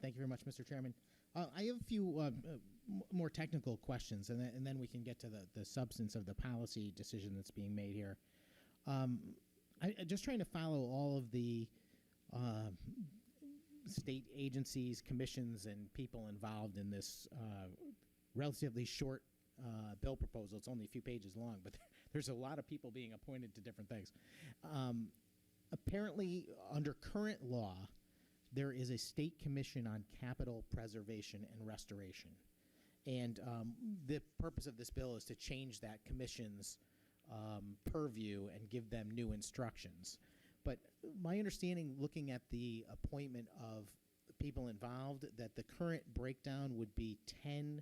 Thank you very much, Mr. Chairman. I have a few more technical questions, and then we can get to the substance of the policy decision that's being made here. I'm just trying to follow all of the state agencies, commissions, and people involved in this relatively short bill proposal. It's only a few pages long, but there's a lot of people being appointed to different things. Apparently, under current law, there is a state commission on capital preservation and restoration. And the purpose of this bill is to change that commission's purview and give them new instructions. But my understanding, looking at the appointment of the people involved, that the current breakdown would be 10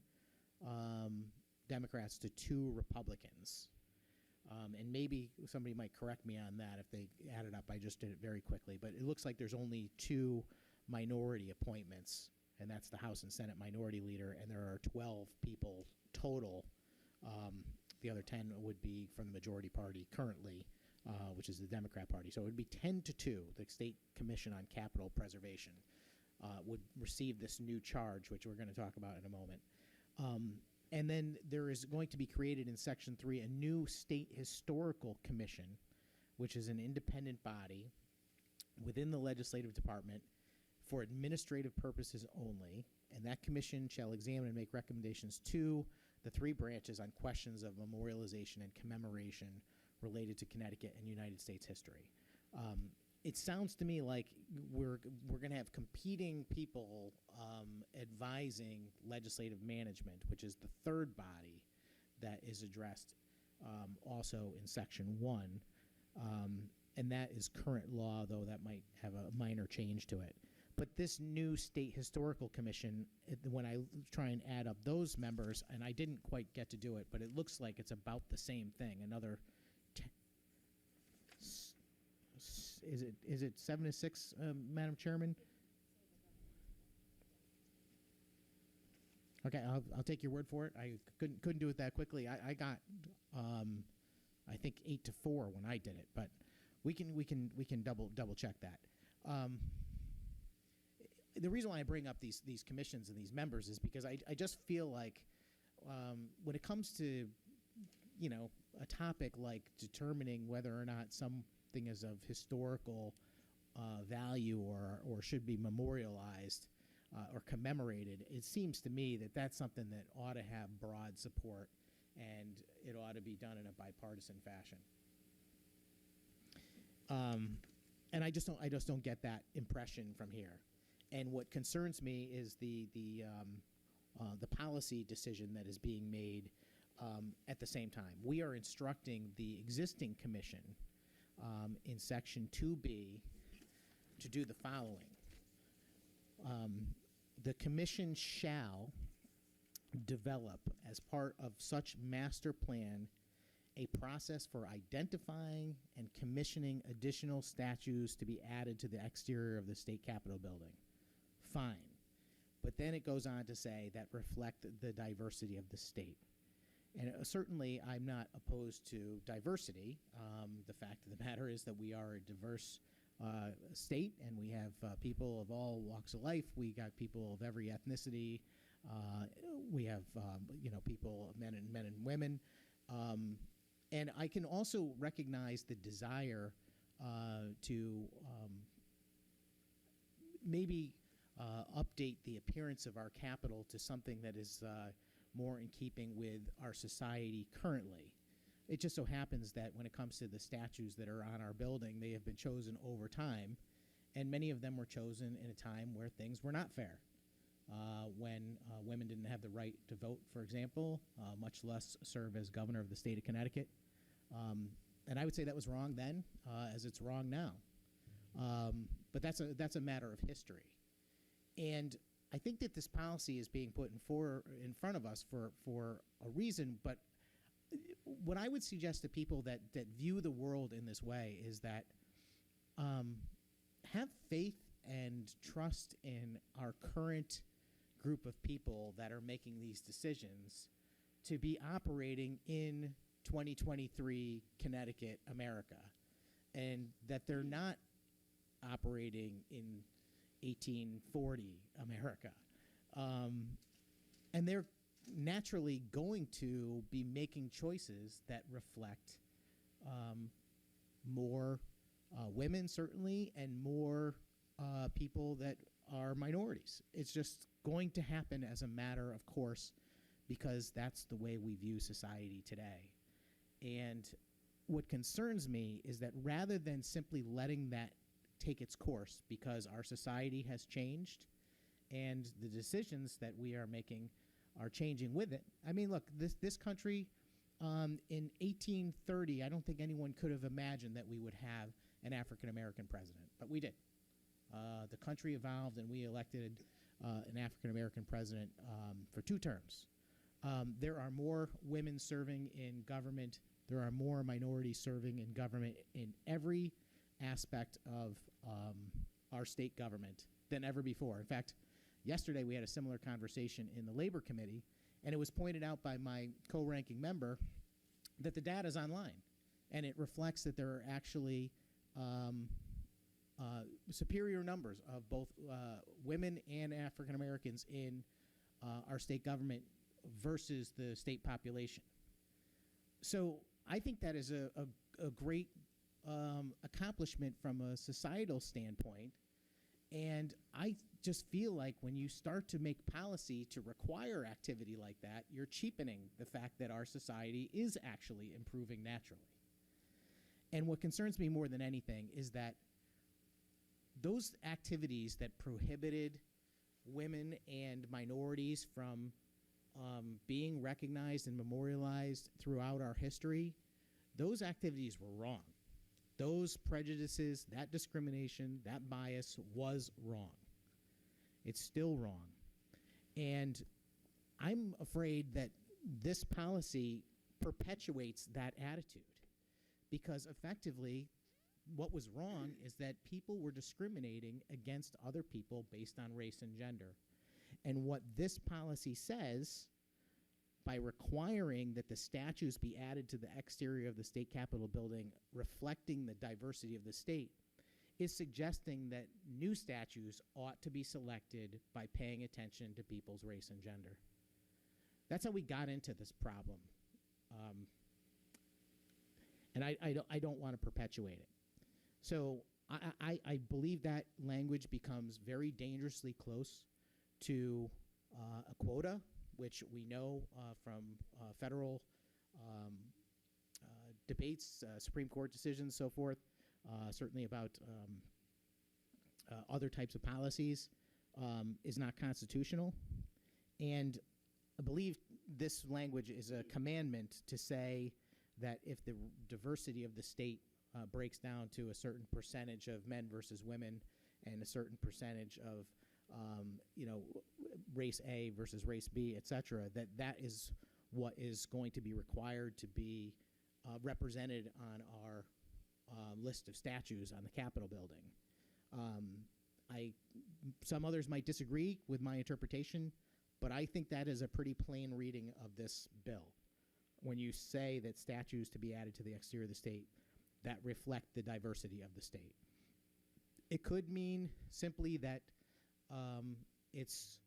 Democrats to 2 Republicans. And maybe somebody might correct me on that if they add it up. I just did it very quickly. But it looks like there's only 2 minority appointments, and that's the House and Senate minority leader, and there are 12 people total. The other 10 would be from the majority party currently, which is the Democrat Party. So it would be 10 to 2. The State Commission on Capital Preservation would receive this new charge, which we're going to talk about in a moment. And then there is going to be created in Section 3 a new State Historical Commission, which is an independent body within the legislative department for administrative purposes only, and that commission shall examine and make recommendations to the 3 branches on questions of memorialization and commemoration related to Connecticut and United States history. It sounds to me like we're going to have competing people advising legislative management, which is the third body that is addressed also in Section 1, and that is current law, though that might have a minor change to it. But this new State Historical Commission, when I try and add up those members, and I didn't quite get to do it, but it looks like it's about the same thing. Another, is it 7 to 6, Madam Chairman? Okay, I'll take your word for it. I couldn't do it that quickly. I got, I think 8 to 4 when I did it, but we can double check that. The reason why I bring up these commissions and these members is because I just feel like when it comes to, a topic like determining whether or not something is of historical value or should be memorialized or commemorated, it seems to me that that's something that ought to have broad support, and it ought to be done in a bipartisan fashion. And I just don't get that impression from here. And what concerns me is the policy decision that is being made at the same time. We are instructing the existing commission in Section 2B to do the following. The commission shall develop, as part of such master plan, a process for identifying and commissioning additional statues to be added to the exterior of the state capitol building. Fine. But then it goes on to say that reflect the diversity of the state. And certainly I'm not opposed to diversity. The fact of the matter is that we are a diverse state, and we have people of all walks of life. We got people of every ethnicity. We have people, men and women. And I can also recognize the desire to maybe update the appearance of our capital to something that is more in keeping with our society currently. It just so happens that when it comes to the statues that are on our building, they have been chosen over time, and many of them were chosen in a time where things were not fair. When women didn't have the right to vote, for example, much less serve as governor of the state of Connecticut. And I would say that was wrong then, as it's wrong now. But that's a matter of history. And I think that this policy is being put in front of us for a reason. But what I would suggest to people that view the world in this way is that have faith and trust in our current group of people that are making these decisions to be operating in 2023 Connecticut, America, and that they're not operating in 1840 America. And they're naturally going to be making choices that reflect more women, certainly, and more people that are minorities. It's just going to happen as a matter of course, because that's the way we view society today. And what concerns me is that rather than simply letting that take its course, because our society has changed and the decisions that we are making are changing with it. I mean, look, this country in 1830, I don't think anyone could have imagined that we would have an African-American president, but we did. The country evolved, and we elected an African-American president for 2 terms. There are more women serving in government. There are more minorities serving in government in every aspect of our state government than ever before. In fact, yesterday we had a similar conversation in the Labor Committee, and it was pointed out by my co-ranking member that the data is online, and it reflects that there are actually superior numbers of both women and African Americans in our state government versus the state population. So I think that is a great accomplishment from a societal standpoint. And I just feel like when you start to make policy to require activity like that, you're cheapening the fact that our society is actually improving naturally. And what concerns me more than anything is that those activities that prohibited women and minorities from being recognized and memorialized throughout our history, those activities were wrong. Those prejudices, that discrimination, that bias was wrong. It's still wrong. And I'm afraid that this policy perpetuates that attitude, because effectively what was wrong is that people were discriminating against other people based on race and gender. And what this policy says, by requiring that the statues be added to the exterior of the state capitol building reflecting the diversity of the state, is suggesting that new statues ought to be selected by paying attention to people's race and gender. That's how we got into this problem. And I don't want to perpetuate it. So I believe that language becomes very dangerously close to a quota, which we know from federal debates, Supreme Court decisions, so forth, certainly about other types of policies, is not constitutional. And I believe this language is a commandment to say that if the diversity of the state breaks down to a certain percentage of men versus women and a certain percentage of race A versus race B, et cetera, that is what is going to be required to be represented on our list of statues on the Capitol building. Some others might disagree with my interpretation, but I think that is a pretty plain reading of this bill. When you say that statues to be added to the exterior of the state that reflect the diversity of the state. It could mean simply that it's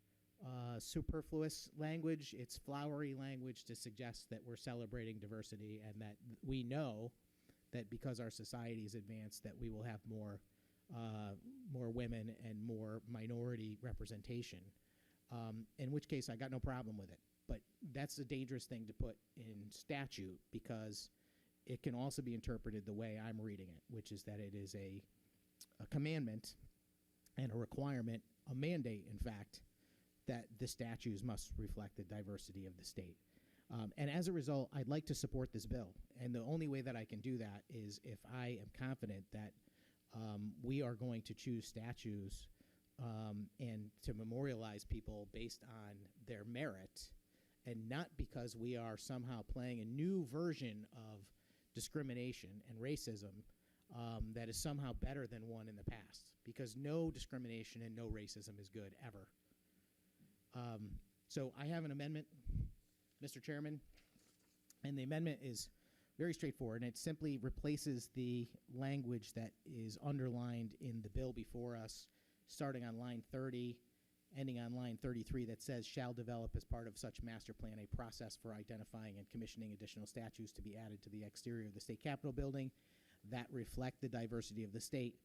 superfluous language, it's flowery language to suggest that we're celebrating diversity, and that we know that because our society is advanced that we will have more women and more minority representation, in which case I got no problem with it. But that's a dangerous thing to put in statute, because it can also be interpreted the way I'm reading it, which is that it is a commandment and a requirement, a mandate, in fact, that the statues must reflect the diversity of the state. And as a result, I'd like to support this bill. And the only way that I can do that is if I am confident that we are going to choose statues and to memorialize people based on their merit, and not because we are somehow playing a new version of discrimination and racism that is somehow better than one in the past, because no discrimination and no racism is good ever. So I have an amendment, Mr. Chairman, and the amendment is very straightforward, and it simply replaces the language that is underlined in the bill before us, starting on line 30, ending on line 33, that says, shall develop as part of such master plan a process for identifying and commissioning additional statues to be added to the exterior of the state capitol building that reflect the diversity of the state.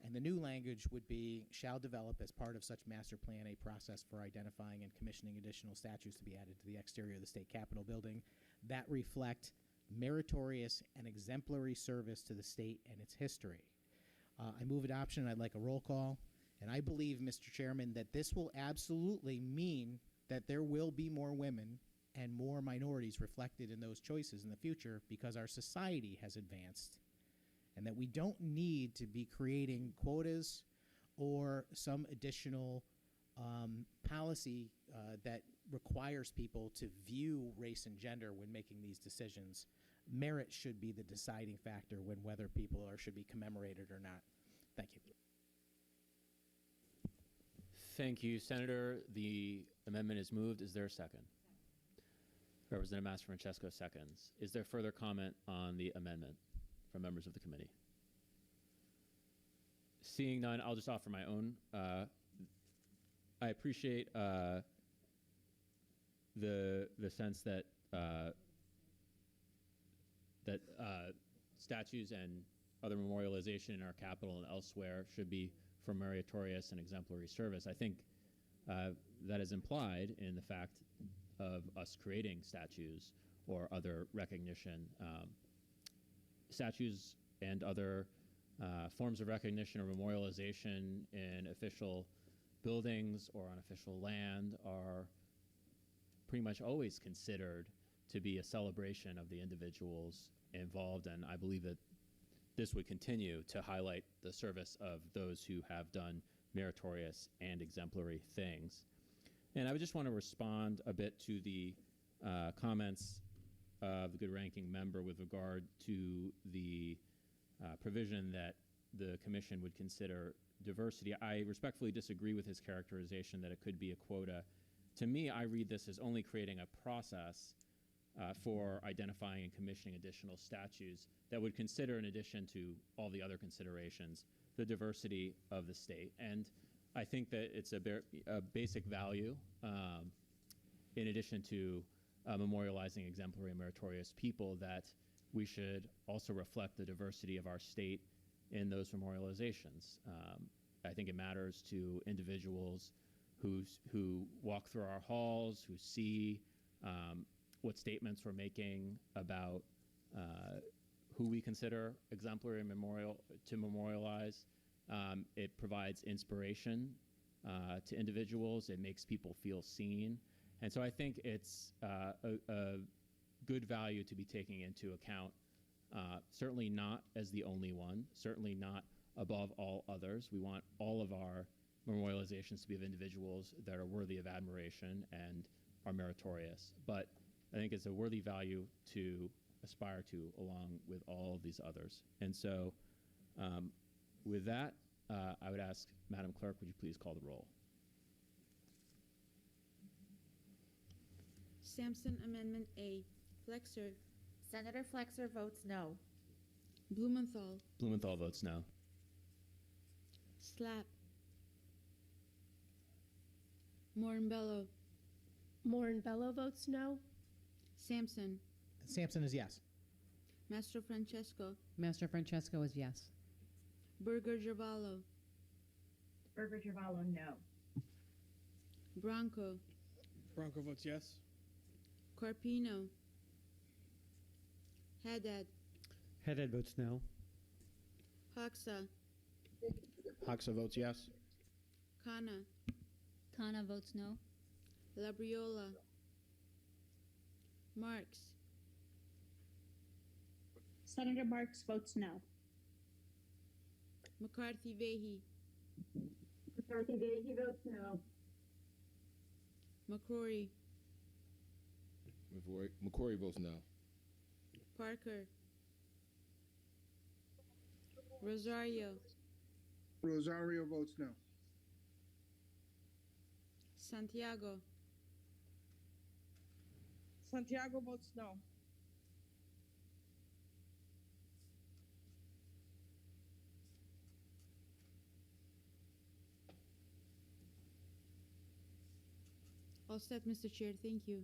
And the new language would be, shall develop as part of such master plan a process for identifying and commissioning additional statues to be added to the exterior of the state capitol building that reflect meritorious and exemplary service to the state and its history. I move adoption. I'd like a roll call. And I believe, Mr. Chairman, that this will absolutely mean that there will be more women and more minorities reflected in those choices in the future because our society has advanced, and that we don't need to be creating quotas or some additional policy that requires people to view race and gender when making these decisions. Merit should be the deciding factor when whether people should be commemorated or not. Thank you. Thank you, Senator. The amendment is moved. Is there a second? Representative Mastrofrancesco seconds. Is there further comment on the amendment from members of the committee? Seeing none, I'll just offer my own. I appreciate the sense that statues and other memorialization in our capital and elsewhere should be for meritorious and exemplary service. I think that is implied in the fact of us creating statues or other recognition. Statues and other forms of recognition or memorialization in official buildings or on official land are pretty much always considered to be a celebration of the individuals involved, and I believe that this would continue to highlight the service of those who have done meritorious and exemplary things. And I would just want to respond a bit to the comments of the good ranking member with regard to the provision that the commission would consider diversity. I respectfully disagree with his characterization that it could be a quota. To me, I read this as only creating a process for identifying and commissioning additional statues that would consider, in addition to all the other considerations, the diversity of the state. And I think that it's a basic value, in addition to memorializing exemplary and meritorious people, that we should also reflect the diversity of our state in those memorializations. I think it matters to individuals who walk through our halls, who see what statements we're making about who we consider exemplary and to memorialize. It provides inspiration to individuals. It makes people feel seen. And so I think it's a good value to be taking into account, certainly not as the only one, certainly not above all others. We want all of our memorializations to be of individuals that are worthy of admiration and are meritorious. But I think it's a worthy value to aspire to, along with all of these others. And so with that, I would ask, Madam Clerk, would you please call the roll? Sampson, Amendment A. Flexer. Senator Flexer votes no. Blumenthal. Blumenthal votes no. Slapp. Morinbello. Morinbello votes no. Sampson. Sampson is yes. Mastrofrancesco. Mastrofrancesco is yes. Burger Gervalo. Burger Gervalo, no. Bronco. Bronco votes yes. Carpino. Haddad. Haddad votes no. Hoxa. Hoxa votes yes. Kana. Kana votes no. Labriola. Marks. Senator Marks votes no. McCarthy Vehi. McCarthy Vehi votes no. McCrory. McCrory votes no. Parker. Rosario. Rosario votes no. Santiago. Santiago votes no. All set, Mr. Chair. Thank you.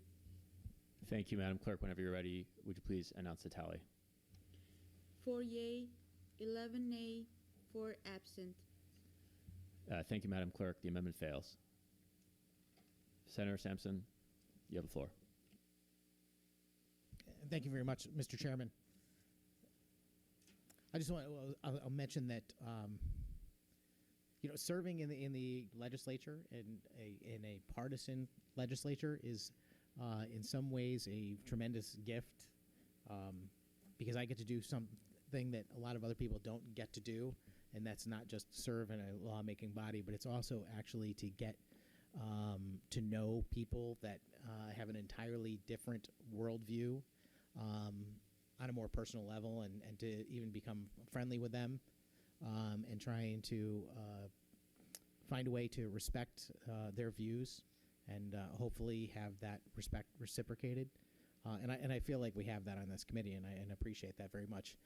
Thank you, Madam Clerk. Whenever you're ready, would you please announce the tally? 4 yea, 11 nay, 4 absent. Thank you, Madam Clerk. The amendment fails. Senator Sampson, you have the floor. Thank you very much, Mr. Chairman. I just want I'll mention that serving in the legislature in a partisan legislature is in some ways a tremendous gift because I get to do something that a lot of other people don't get to do, and that's not just serve in a lawmaking body, but it's also actually to get to know people that have an entirely different worldview on a more personal level, and to even become friendly with them, and trying to find a way to respect their views and hopefully have that respect reciprocated. And I feel like we have that on this committee, and I appreciate that very much.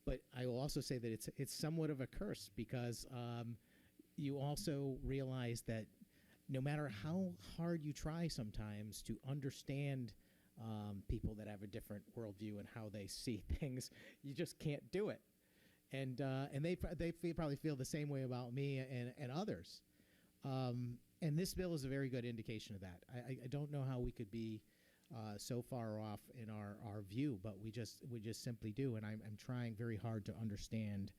But I will also say that it's somewhat of a curse because you also realize that no matter how hard you try sometimes to understand people that have a different worldview and how they see things, you just can't do it. And they probably feel the same way about me and others. And this bill is a very good indication of that. I don't know how we could be so far off in our view, but we just simply do. And I'm trying very hard to understand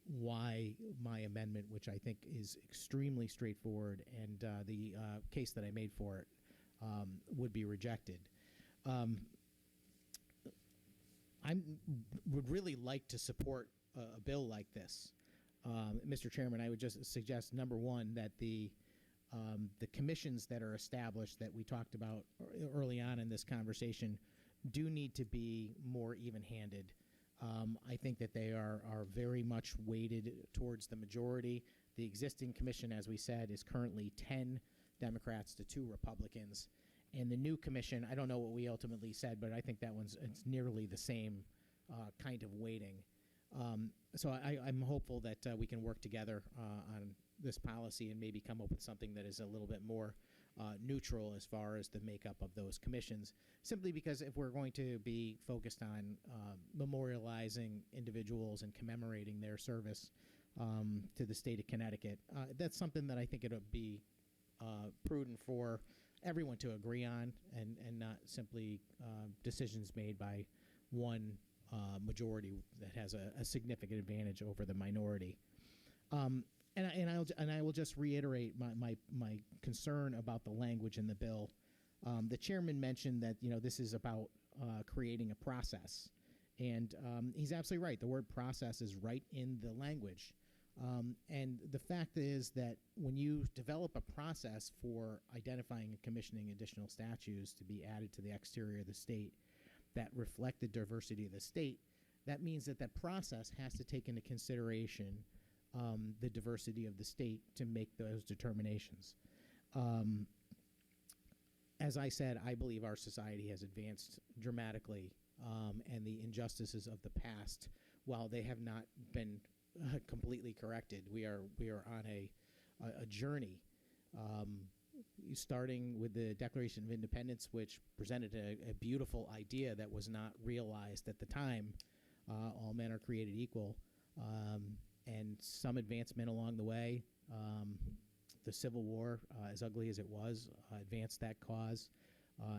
why my amendment, which I think is extremely straightforward, and the case that I made for it would be rejected. I would really like to support a bill like this. Mr. Chairman, I would just suggest, number one, that the commissions that are established that we talked about early on in this conversation do need to be more even-handed. I think that they are very much weighted towards the majority. The existing commission, as we said, is currently 10 Democrats to 2 Republicans. And the new commission, I don't know what we ultimately said, but I think that it's nearly the same kind of weighting. So I'm hopeful that we can work together on this policy and maybe come up with something that is a little bit more neutral as far as the makeup of those commissions, simply because if we're going to be focused on memorializing individuals and commemorating their service to the state of Connecticut, that's something that I think it would be prudent for everyone to agree on, and not simply decisions made by one majority that has a significant advantage over the minority. And I will just reiterate my concern about the language in the bill. The chairman mentioned that this is about creating a process, and he's absolutely right. The word process is right in the language. And the fact is that when you develop a process for identifying and commissioning additional statues to be added to the exterior of the state that reflect the diversity of the state, that means that process has to take into consideration the diversity of the state to make those determinations. As I said, I believe our society has advanced dramatically, and the injustices of the past, while they have not been completely corrected, we are on a journey, starting with the Declaration of Independence, which presented a beautiful idea that was not realized at the time. All men are created equal, and some advancement along the way. The Civil War, as ugly as it was, advanced that cause,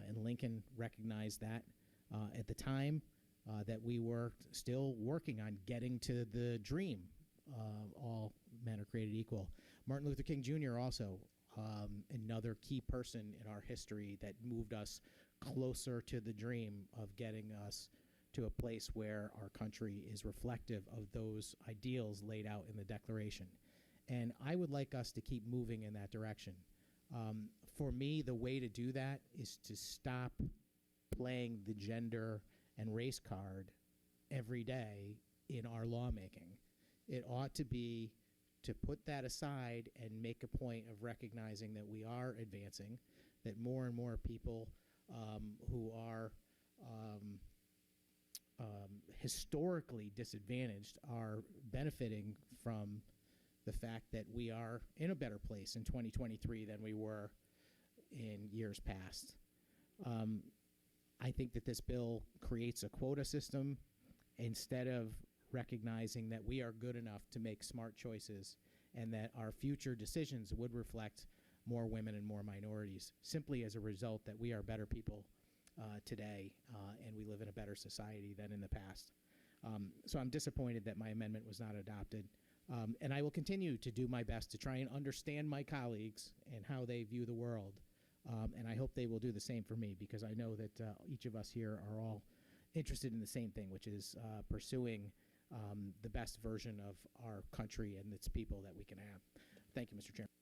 and Lincoln recognized that at the time. That we were still working on getting to the dream, all men are created equal. Martin Luther King Jr. also, another key person in our history that moved us closer to the dream of getting us to a place where our country is reflective of those ideals laid out in the Declaration. And I would like us to keep moving in that direction. For me, the way to do that is to stop playing the gender and race card every day in our lawmaking. It ought to be to put that aside and make a point of recognizing that we are advancing, that more and more people who are historically disadvantaged are benefiting from the fact that we are in a better place in 2023 than we were in years past. I think that this bill creates a quota system instead of recognizing that we are good enough to make smart choices and that our future decisions would reflect more women and more minorities, simply as a result that we are better people today and we live in a better society than in the past. So I'm disappointed that my amendment was not adopted. And I will continue to do my best to try and understand my colleagues and how they view the world. And I hope they will do the same for me, because I know that each of us here are all interested in the same thing, which is pursuing the best version of our country and its people that we can have. Thank you, Mr. Chairman.